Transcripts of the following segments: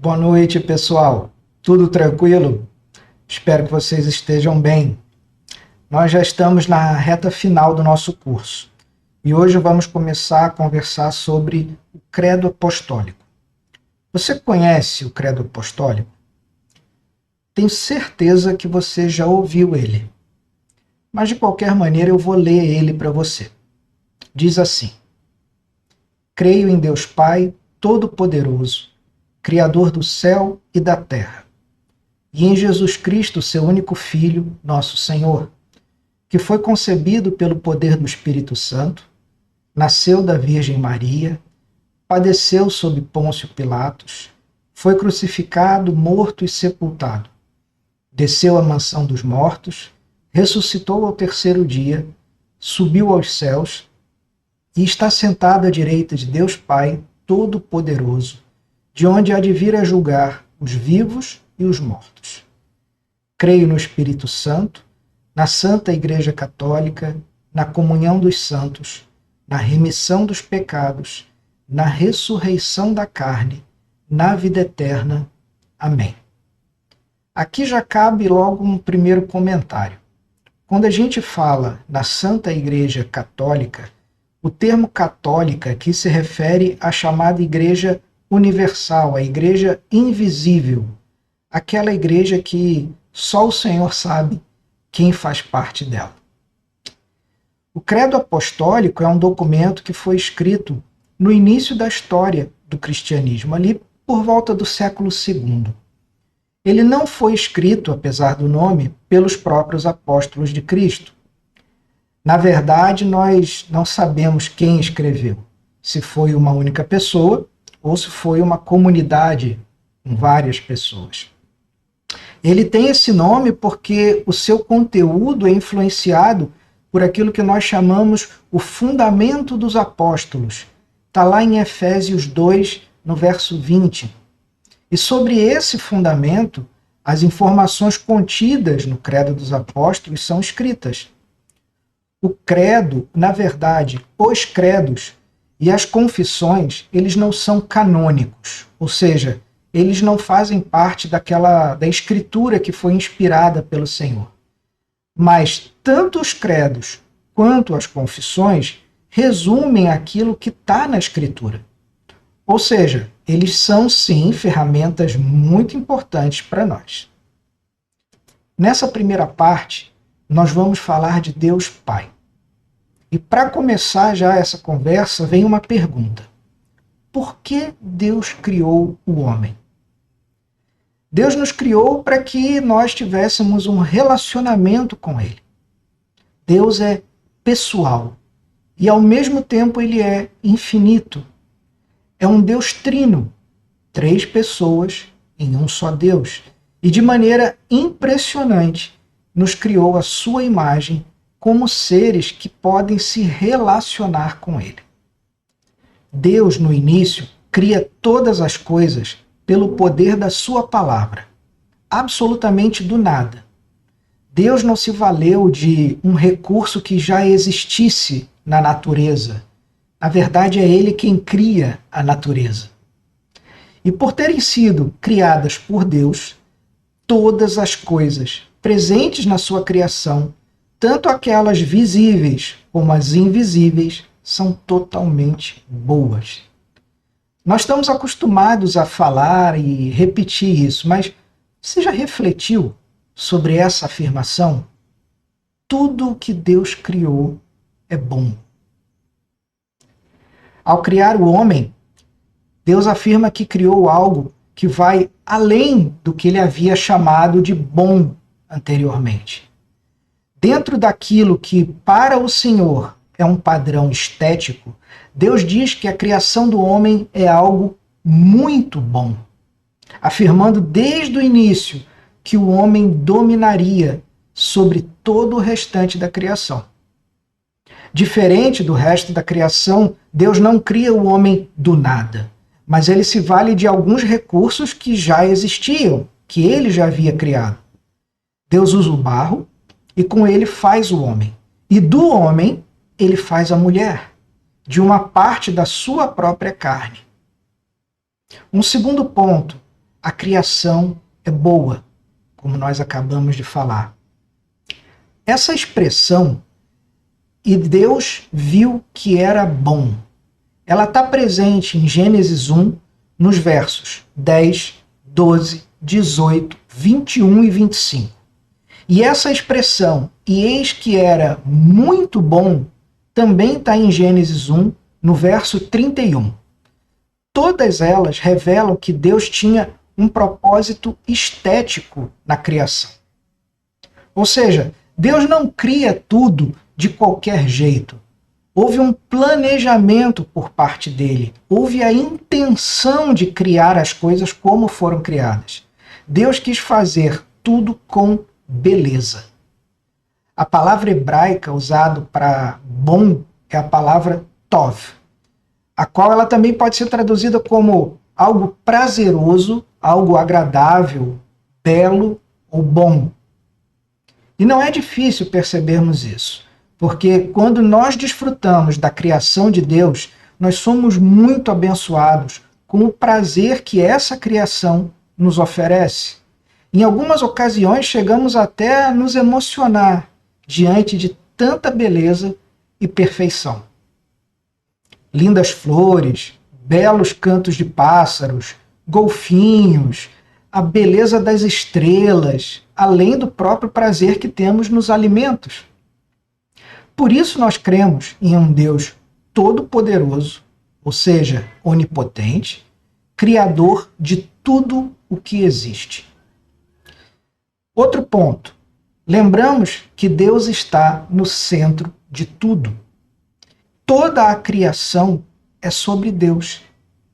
Boa noite, pessoal. Tudo tranquilo? Espero que vocês estejam bem. Nós já estamos na reta final do nosso curso e hoje vamos começar a conversar sobre o Credo Apostólico. Você conhece o Credo Apostólico? Tenho certeza que você já ouviu ele, mas de qualquer maneira eu vou ler ele para você. Diz assim: Creio em Deus Pai Todo-Poderoso, Criador do céu e da terra, e em Jesus Cristo, seu único Filho, nosso Senhor, que foi concebido pelo poder do Espírito Santo, nasceu da Virgem Maria, padeceu sob Pôncio Pilatos, foi crucificado, morto e sepultado, desceu à mansão dos mortos, ressuscitou ao terceiro dia, subiu aos céus e está sentado à direita de Deus Pai Todo-Poderoso, de onde há de vir a julgar os vivos e os mortos. Creio no Espírito Santo, na Santa Igreja Católica, na comunhão dos santos, na remissão dos pecados, na ressurreição da carne, na vida eterna. Amém. Aqui já cabe logo um primeiro comentário. Quando a gente fala na Santa Igreja Católica, o termo católica aqui se refere à chamada Igreja Universal, a Igreja Invisível, aquela igreja que só o Senhor sabe quem faz parte dela. O Credo Apostólico é um documento que foi escrito no início da história do cristianismo, ali por volta do século II. Ele não foi escrito, apesar do nome, pelos próprios apóstolos de Cristo. Na verdade, nós não sabemos quem escreveu, se foi uma única pessoa ou se foi uma comunidade com várias pessoas. Ele tem esse nome porque o seu conteúdo é influenciado por aquilo que nós chamamos o fundamento dos apóstolos. Está lá em Efésios 2, no verso 20. E sobre esse fundamento, as informações contidas no Credo dos Apóstolos são escritas. O credo, na verdade, os credos e as confissões, eles não são canônicos, ou seja, eles não fazem parte da escritura que foi inspirada pelo Senhor. Mas tanto os credos quanto as confissões resumem aquilo que está na escritura. Ou seja, eles são sim ferramentas muito importantes para nós. Nessa primeira parte, nós vamos falar de Deus Pai. E para começar já essa conversa, vem uma pergunta. Por que Deus criou o homem? Deus nos criou para que nós tivéssemos um relacionamento com Ele. Deus é pessoal e, ao mesmo tempo, Ele é infinito. É um Deus trino, 3 pessoas em um só Deus. E, de maneira impressionante, nos criou a sua imagem como seres que podem se relacionar com Ele. Deus, no início, cria todas as coisas pelo poder da sua palavra, absolutamente do nada. Deus não se valeu de um recurso que já existisse na natureza. Na verdade, é Ele quem cria a natureza. E por terem sido criadas por Deus, todas as coisas presentes na sua criação, tanto aquelas visíveis como as invisíveis, são totalmente boas. Nós estamos acostumados a falar e repetir isso, mas você já refletiu sobre essa afirmação? Tudo o que Deus criou é bom. Ao criar o homem, Deus afirma que criou algo que vai além do que ele havia chamado de bom anteriormente. Dentro daquilo que, para o Senhor, é um padrão estético, Deus diz que a criação do homem é algo muito bom, afirmando desde o início que o homem dominaria sobre todo o restante da criação. Diferente do resto da criação, Deus não cria o homem do nada, mas ele se vale de alguns recursos que já existiam, que ele já havia criado. Deus usa o barro e com ele faz o homem. E do homem, ele faz a mulher, de uma parte da sua própria carne. Um segundo ponto a criação é boa, como nós acabamos de falar. Essa expressão, e Deus viu que era bom, ela está presente em Gênesis 1, nos versos 10, 12, 18, 21 e 25. E essa expressão, e eis que era muito bom, também está em Gênesis 1, no verso 31. Todas elas revelam que Deus tinha um propósito estético na criação. Ou seja, Deus não cria tudo de qualquer jeito. Houve um planejamento por parte dele. Houve a intenção de criar as coisas como foram criadas. Deus quis fazer tudo com beleza. A palavra hebraica usada para bom é a palavra tov, a qual ela também pode ser traduzida como algo prazeroso, algo agradável, belo ou bom. E não é difícil percebermos isso, porque quando nós desfrutamos da criação de Deus, nós somos muito abençoados com o prazer que essa criação nos oferece. Em algumas ocasiões chegamos até a nos emocionar diante de tanta beleza e perfeição. Lindas flores, belos cantos de pássaros, golfinhos, a beleza das estrelas, além do próprio prazer que temos nos alimentos. Por isso nós cremos em um Deus todo-poderoso, ou seja, onipotente, criador de tudo o que existe. Outro ponto. Lembramos que Deus está no centro de tudo. Toda a criação é sobre Deus,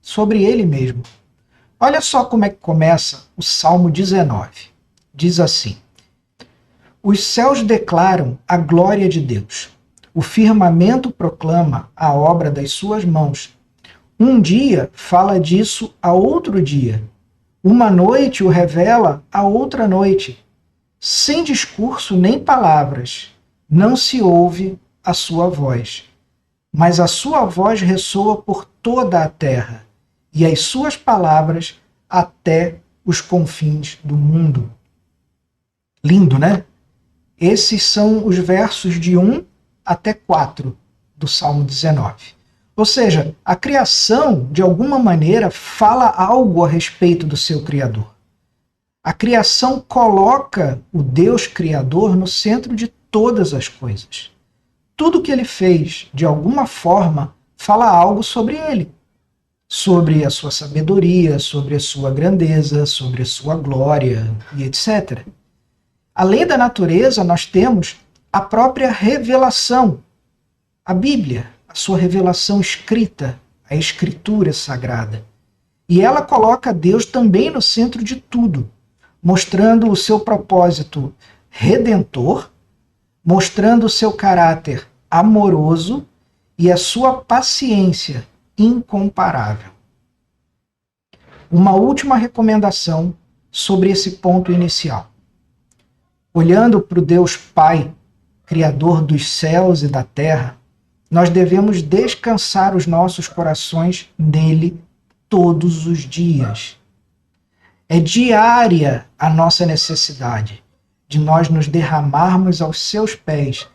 sobre Ele mesmo. Olha só como é que começa o Salmo 19. Diz assim: os céus declaram a glória de Deus. O firmamento proclama a obra das suas mãos. Um dia fala disso a outro dia. Uma noite o revela a outra noite. Sem discurso nem palavras, não se ouve a sua voz. Mas a sua voz ressoa por toda a terra, e as suas palavras até os confins do mundo. Lindo, né? Esses são os versos de 1 até 4 do Salmo 19. Ou seja, a criação, de alguma maneira, fala algo a respeito do seu Criador. A criação coloca o Deus Criador no centro de todas as coisas. Tudo que ele fez, de alguma forma, fala algo sobre ele. Sobre a sua sabedoria, sobre a sua grandeza, sobre a sua glória e etc. Além da natureza, nós temos a própria revelação, a Bíblia, a sua revelação escrita, a Escritura Sagrada. E ela coloca Deus também no centro de tudo, mostrando o seu propósito redentor, mostrando o seu caráter amoroso e a sua paciência incomparável. Uma última recomendação sobre esse ponto inicial. Olhando para o Deus Pai, Criador dos céus e da terra, nós devemos descansar os nossos corações nele todos os dias. É diária a nossa necessidade de nós nos derramarmos aos seus pés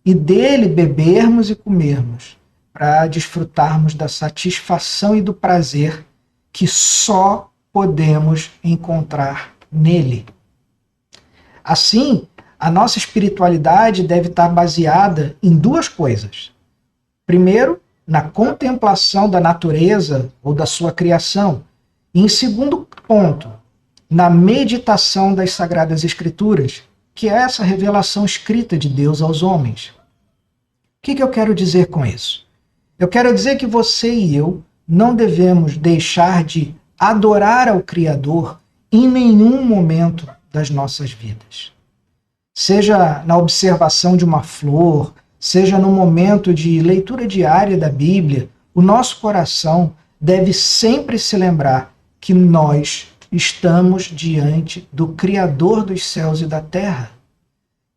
e dele bebermos e comermos, para desfrutarmos da satisfação e do prazer que só podemos encontrar nele. Assim, a nossa espiritualidade deve estar baseada em duas coisas. Primeiro, na contemplação da natureza ou da sua criação. E em segundo ponto, na meditação das Sagradas Escrituras, que é essa revelação escrita de Deus aos homens. O que eu quero dizer com isso? Eu quero dizer que você e eu não devemos deixar de adorar ao Criador em nenhum momento das nossas vidas. Seja na observação de uma flor, seja no momento de leitura diária da Bíblia, o nosso coração deve sempre se lembrar que nós estamos diante do Criador dos céus e da terra,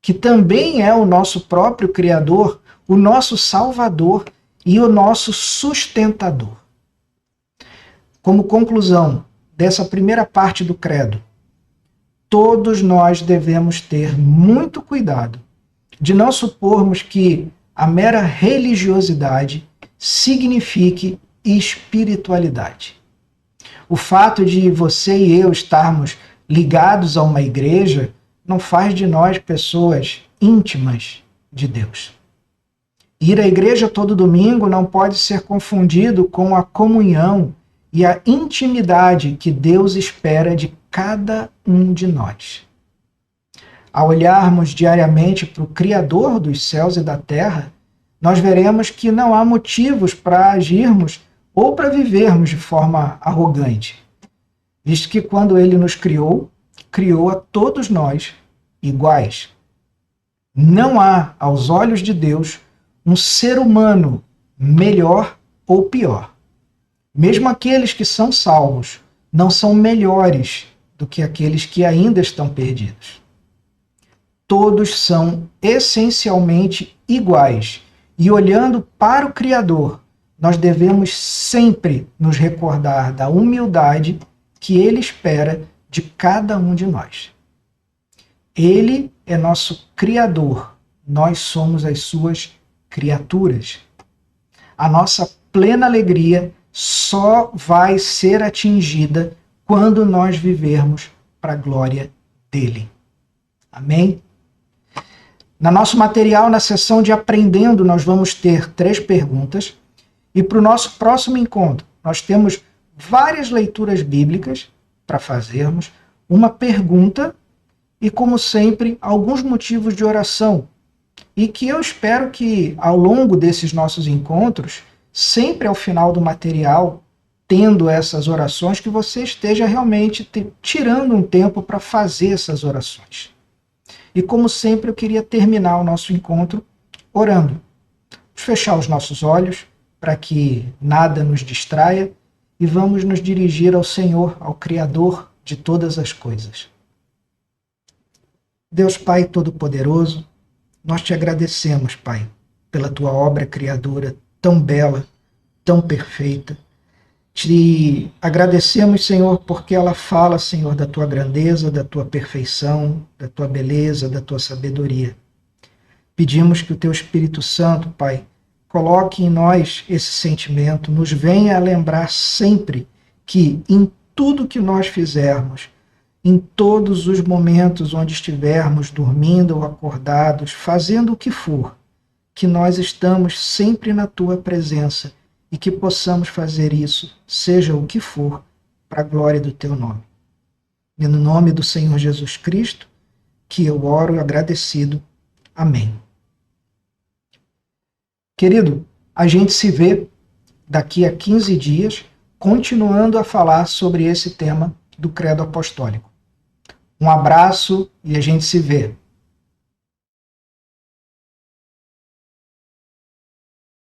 que também é o nosso próprio Criador, o nosso Salvador e o nosso sustentador. Como conclusão dessa primeira parte do credo, todos nós devemos ter muito cuidado de não supormos que a mera religiosidade signifique espiritualidade. O fato de você e eu estarmos ligados a uma igreja não faz de nós pessoas íntimas de Deus. Ir à igreja todo domingo não pode ser confundido com a comunhão e a intimidade que Deus espera de cada um de nós. Ao olharmos diariamente para o Criador dos céus e da terra, nós veremos que não há motivos para agirmos ou para vivermos de forma arrogante, visto que quando Ele nos criou, criou a todos nós iguais. Não há, aos olhos de Deus, um ser humano melhor ou pior. Mesmo aqueles que são salvos não são melhores do que aqueles que ainda estão perdidos. Todos são essencialmente iguais. E olhando para o Criador, nós devemos sempre nos recordar da humildade que Ele espera de cada um de nós. Ele é nosso Criador, nós somos as suas criaturas. A nossa plena alegria só vai ser atingida quando nós vivermos para a glória dele. Amém? No nosso material, na seção de Aprendendo, nós vamos ter 3 perguntas. E para o nosso próximo encontro, nós temos várias leituras bíblicas para fazermos, uma pergunta e, como sempre, alguns motivos de oração. E que eu espero que, ao longo desses nossos encontros, sempre ao final do material, tendo essas orações, que você esteja realmente tirando um tempo para fazer essas orações. E como sempre, eu queria terminar o nosso encontro orando. Vamos fechar os nossos olhos para que nada nos distraia e vamos nos dirigir ao Senhor, ao Criador de todas as coisas. Deus Pai Todo-Poderoso, nós te agradecemos, Pai, pela tua obra criadora tão bela, tão perfeita. Te agradecemos, Senhor, porque ela fala, Senhor, da tua grandeza, da tua perfeição, da tua beleza, da tua sabedoria. Pedimos que o teu Espírito Santo, Pai, coloque em nós esse sentimento, nos venha a lembrar sempre que em tudo que nós fizermos, em todos os momentos onde estivermos dormindo ou acordados, fazendo o que for, que nós estamos sempre na tua presença e que possamos fazer isso, seja o que for, para a glória do teu nome. E no nome do Senhor Jesus Cristo, que eu oro agradecido. Amém. Querido, a gente se vê daqui a 15 dias, continuando a falar sobre esse tema do Credo Apostólico. Um abraço e a gente se vê.